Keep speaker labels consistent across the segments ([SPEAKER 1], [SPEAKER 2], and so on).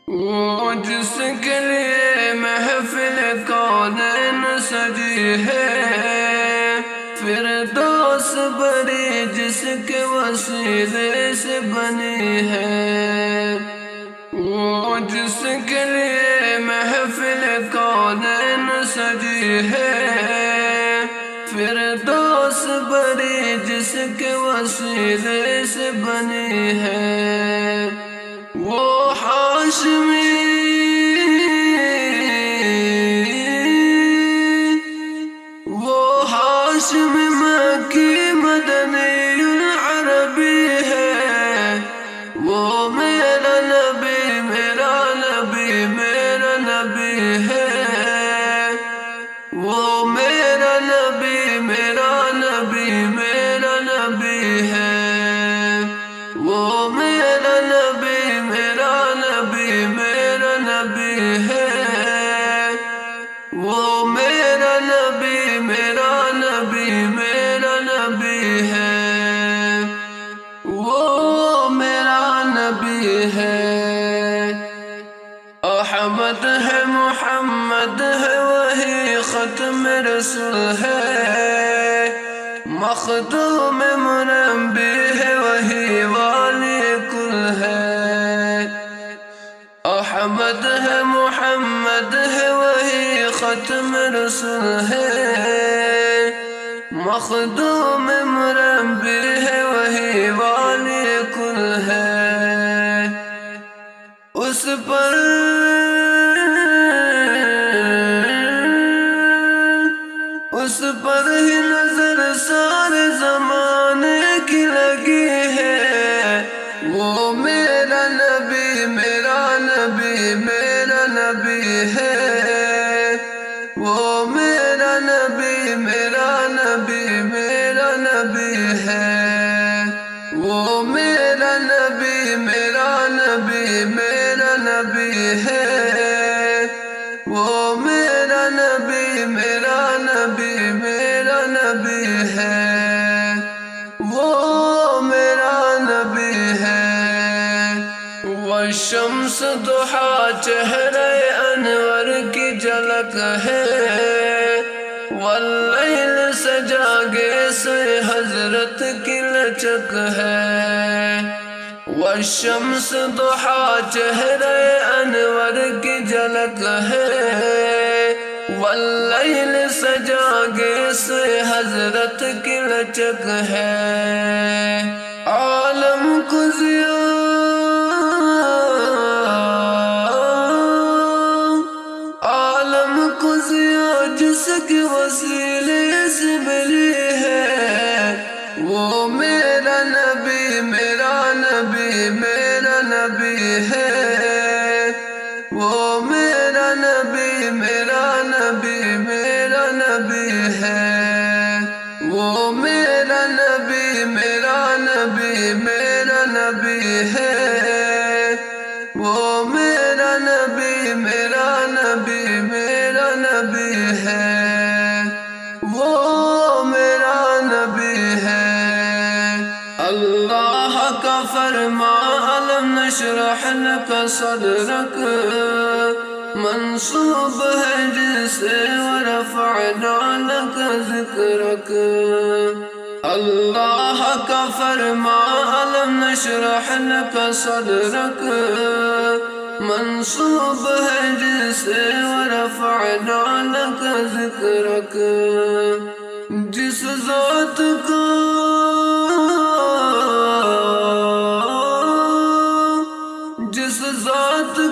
[SPEAKER 1] وہ جس کے لیے محفل کونین سجی ہے، فردوس بری جس کے وسیلے سے بنی ہے۔ وہ جس کے لیے محفل کونین سجی ہے، فردوس بری جس کے وسیلے سے بنی ہے۔ وہ ہاشمی مکی مدنی العربی ہے، وہ میرا نبی میرا نبی میرا نبی ہے، وہ میرا نبی میرا نبی میرا نبی ہے، وہ میرا نبی میرا نبی میرا نبی ہے، وہ میرا نبی میرا نبی میرا نبی ہے، وہ میرا نبی ہے۔ احمد ہے محمد ہے وہی ختم رسول ہے، مخدوم مربی ہے وہی والی کل ہے۔ احمد ہے محمد ہے وہی ختم رسول ہے، مخدوم مربی ہے وہی والی کل ہے۔ اس پر ہی نظر سارے زمانے کی لگی ہے، وہ میرا نبی میرا نبی میرا نبی ہے، وہ میرا نبی میرا نبی میرا نبی ہے، وہ میرا نبی میرا نبی میرا نبی ہے، وہ میرا نبی میرا نبی میرا نبی ہے، وہ میرا نبی ہے۔ والشمس ضحیٰ چہرہ انور کی جھلک ہے، واللیل سجاگے سے حضرت کی لچک ہے۔ والشمس ضحیٰ چہرہ انور کی جھلک ہے، واللیل سجاگے سے حضرت کی لچک ہے۔ عالم کو ضیاء جس کے وسیلے سے ملی ہے، وہ میرا نبی میرا نبی میرا نبی ہے، وہ میرا نبی میرا نبی میرا نبی ہے، وہ میرا نبی میرا نبی میرا نبی ہے، وہ میرا نبی میرا نبی میرا نبی ہے، وہ میرا نبی ہے۔ اللہ کا فرمان الم نشرح لک صدرک منصوب ہے جسے ورفعنا لک ذکرک۔ اللہ کا فرمان الم نشرح لک صدرک منصوب ہے جسے ورفعنا لک ذکرک۔ جس ذات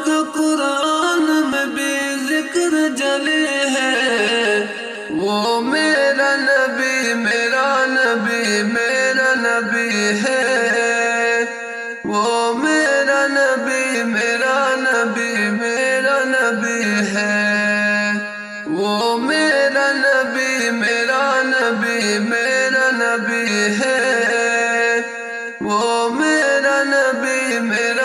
[SPEAKER 1] کو قرآن میں بھی ذکر جلے ہے، وہ میرا نبی میرا نبی میرا نبی ہے، وہ میرا نبی میرا نبی میرا نبی ہے، وہ میرا نبی میرا نبی میرا نبی ہے، وہ میرا نبی میرا